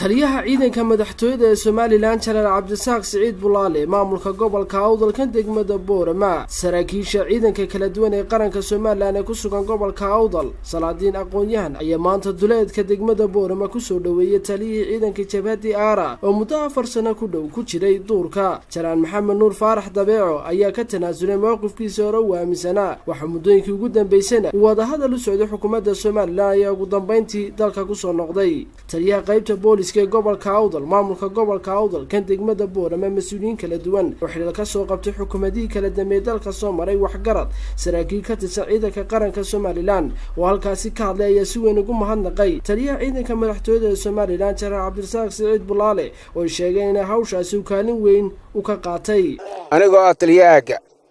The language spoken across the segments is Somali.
taliyaha ciidanka madaxtooyada ee Somaliland General Cabdisaaq Siciid Bulaale maamulka gobolka Awdalkan degmada Boorama saraakiisha ciidanka kala duwan ee qaranka Somaliland ee ku sugan gobolka Awdal salaadiin aqoon-yahan ayaa maanta duleedka degmada Boorama ku soo dhaweeyay taliyihii ciidanka Jabhadii Aara oo muddo 4 sano ku dhow ku jiray duurka Jalaan Maxamed Nuur Faarax Dabeeco ayaa ka tanaasulay mowqifkiisa hore u aaminsanaa waxa muddooyinkii ugu dambeysana wada hadal u socday xukuumadda Somaliland ayaa ugu dambeyntii dalka ku soo noqday taliyaha qaybta booliska gobolka Awdal maamulka gobolka Awdal kan degmada Boorama mas'uuliyiin kala duwan oo xilal ka soo qabtay xukuumadii kala dambeeyay dalka soo maray waxgarad saraakiil ka tirsan ciidanka qaranka Somaliland oo halkaasi ka hadlay si weyn ugu mahadnaqay taliyaha ciidanka madaxtooyada ee Somaliland General Cabdisaaq Siciid Bulaale oo sheegay in hawshaasi uu kaalin weyn u ka qaatay anigoo taliyaha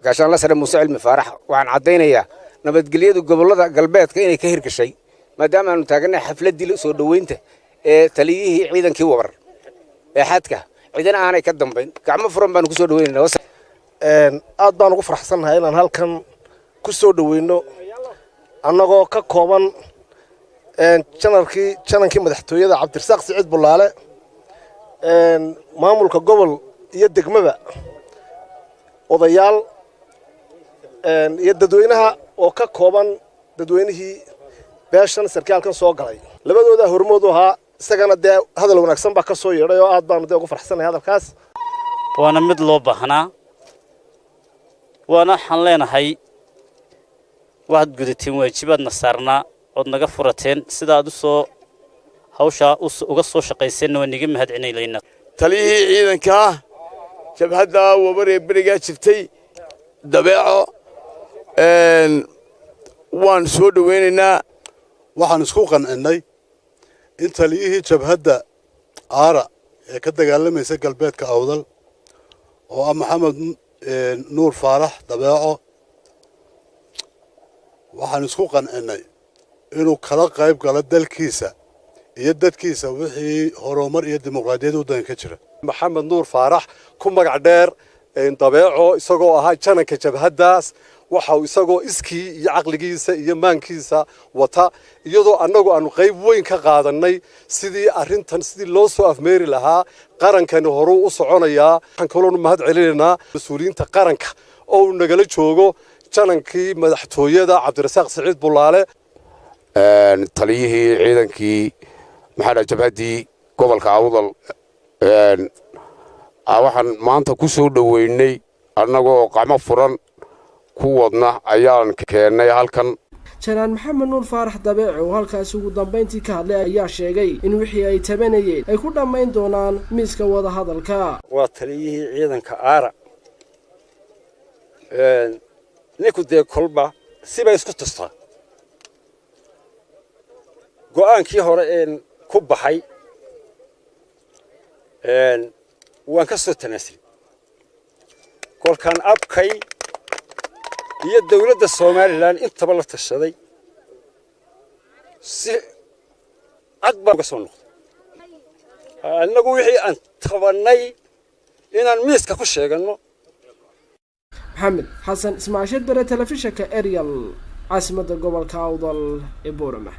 gaashaan la sare Muuse Cilmi Faarax waxaan cadeynayaa nabadgelyada gobolada galbeedka inay ka hirgashay maadaama aanu taaganay xafladii soo dhaweynta ee taliyihii ciidankii wabar ee xadka ciidan aanay ka dambeyn gacmo furan baan ku soo dhaweynaa aad baan ugu faraxsanahay inaan halkan ku soo dhaweyno annagoo ka kooban janankii madaxtooyada Cabdisaaq Siciid Bulaale maamulka gobol iyo degmada odayaal iyo dadweynaha oo ka kooban dadweynihii beeshan sarkaalkan soo galay labadooda hormood ahaa isagana de hadal wanaagsan ba ka soo yeeray oo aad baan ugu faraxsanahay hadalkaas waana mid loo baahnaa waana xan leenahay waad gudateen waajibaadna saarnaa oo naga furateen sida aad u soo hawsha uga soo shaqayseen waa niga mahadcelinayna taliyihii ciidanka jabhadda wabar ee bariga jirtay Dabeeco waan soo dhaweynaynaa waxaan isku qancinay in taliyihii jabhadda Aara ee ka dagaalamaysa galbeedka Awdal oo Maxamed Nuur Faarax Dabeeco waxaan isku qancinay inuu kala qayb galo dalkiisa iyo dadkiisa wixii horumar iyo dimuqraadiyad u danka jira Maxamed Nuur Faarax ku magac dheer Dabeeco isagoo ahaa jananka jabhaddaas waxa uu isagoo iskii iyo aqligiisa iyo maankiisa wata iyadoo annagu aanu qayb weyn ka qaadanay sidii arintan sidii loo soo afmeeri lahaa qarankan hore u soconayaa waxaan kaloo mahad celinaynaa mas'uuliyiinta qaranka oo nagala joogo janankii madaxtooyada Cabdisaaq Siciid Bulaale taliyihii ciidankii maxaa jabhadii gobolka Awdal waxaan maanta ku soo dhaweynay annagoo qacmo furan ku wadna ayaan keenay halkan Jalaan Maxamed Nuur Faarax Dabeeco halkaas ugu dambeyntii ka hadlay ayaa sheegay in wixii ay tabanayeen ay ku dhameyn doonaan miiska wada hadalka waa taliyihii ciidanka Aara ninku de kolba siba isku tustaa go'aankii hore ku baxay waan ka soo tanaasulay kolkan abkay iyo dawladda Somaliland intaba la tashaday si cad baa uga soo noqday annagu wixii aan tabanay inaan miiska ku sheegano Maxamed Xasan Ismaashiil bare telefishinka Ariel caasimada gobolka Awdal ee Boorama.